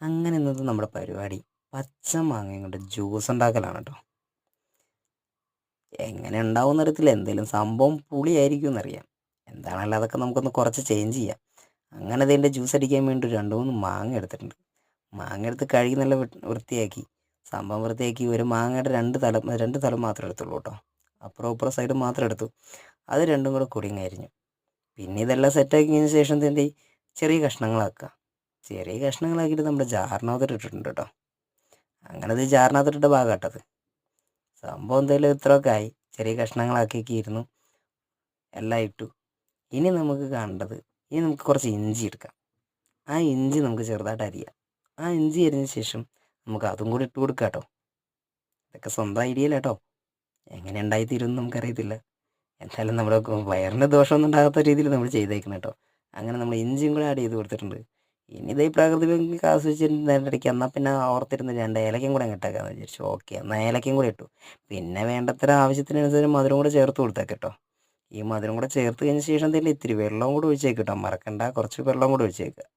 അങ്ങനെ ഇന്നത്തെ നമ്മുടെ പരിപാടി പച്ച മാങ്ങയും കൊണ്ട് ജ്യൂസ് ഉണ്ടാക്കലാണ് കേട്ടോ. എങ്ങനെ ഉണ്ടാവും അറിയത്തില്ല, എന്തെങ്കിലും സംഭവം പുളിയായിരിക്കും എന്നറിയാം. എന്താണല്ലോ അതൊക്കെ നമുക്കൊന്ന് കുറച്ച് ചേഞ്ച് ചെയ്യാം. അങ്ങനെ അതിൻ്റെ ജ്യൂസ് അടിക്കാൻ വേണ്ടി 2-3 മാങ്ങ എടുത്തിട്ടുണ്ട്. മാങ്ങ എടുത്ത് കഴുകി നല്ല വൃത്തിയാക്കി, സംഭവം വൃത്തിയാക്കി. ഒരു മാങ്ങയുടെ രണ്ട് തല മാത്രമേ എടുത്തുള്ളൂ കേട്ടോ. അപ്പുറം ഇപ്പുറം സൈഡ് മാത്രം എടുത്തു. അത് രണ്ടും കൂടെ കുടിങ്ങ് അരിഞ്ഞു. പിന്നെ ഇതെല്ലാം സെറ്റാക്കിയതിന് ശേഷം ഇതിൻ്റെ ചെറിയ കഷ്ണങ്ങളാക്കുക. ചെറിയ കഷ്ണങ്ങളാക്കിയിട്ട് നമ്മുടെ ജാറിനകത്തോട്ട് ഇട്ടിട്ടുണ്ട് കേട്ടോ. അങ്ങനെ ഇത് ജാറിനകത്തോട്ടിട്ട ഭാഗം കേട്ടത്. സംഭവം എന്തായാലും ഇത്രയൊക്കെ ആയി. ചെറിയ കഷ്ണങ്ങളാക്കിയിരുന്നു, എല്ലാം ഇട്ടു. ഇനി നമുക്ക് കുറച്ച് ഇഞ്ചി എടുക്കാം. ആ ഇഞ്ചി നമുക്ക് ചെറുതായിട്ട് അരിയാം. ആ ഇഞ്ചി അരിഞ്ഞ ശേഷം നമുക്ക് അതും കൂടി ഇട്ട് കൊടുക്കാം കേട്ടോ. ഇതൊക്കെ സ്വന്തം ഐഡിയയില്ല കേട്ടോ, എങ്ങനെ ഉണ്ടായിത്തീരുമെന്ന് നമുക്കറിയത്തില്ല. എന്തായാലും നമ്മുടെ വയറിന് ദോഷമൊന്നും ഉണ്ടാകാത്ത രീതിയിൽ നമ്മൾ ചെയ്തേക്കണം കേട്ടോ. അങ്ങനെ നമ്മൾ ഇഞ്ചിയും കൂടെ ആഡ് ചെയ്ത് കൊടുത്തിട്ടുണ്ട്. ഇനി ഇതേ പ്രകൃതി ഭംഗിക്ക് ആസ്വദിച്ചിട്ട് ഇടയ്ക്ക് എന്നാൽ പിന്നെ ഓർത്തിരുന്ന് 2 ഏലക്കയും കൂടെ ഇട്ടേക്കാമെന്ന് വിചാരിച്ചു. ഓക്കെ, എന്നാൽ ഏലക്കയും കൂടെ ഇട്ടു. പിന്നെ വേണ്ടത്ര ആവശ്യത്തിനനുസരിച്ച് മധുരം കൂടെ ചേർത്ത് കൊടുത്തേക്ക് കേട്ടോ. ഈ മധുരം കൂടെ ചേർത്ത് കഴിഞ്ഞ ശേഷം തന്നെ ഇത്തിരി വെള്ളം കൂടെ ഒഴിച്ചേക്ക് കേട്ടോ. മറക്കണ്ട, കുറച്ച് വെള്ളം കൂടെ ഒഴിച്ചേക്കുക.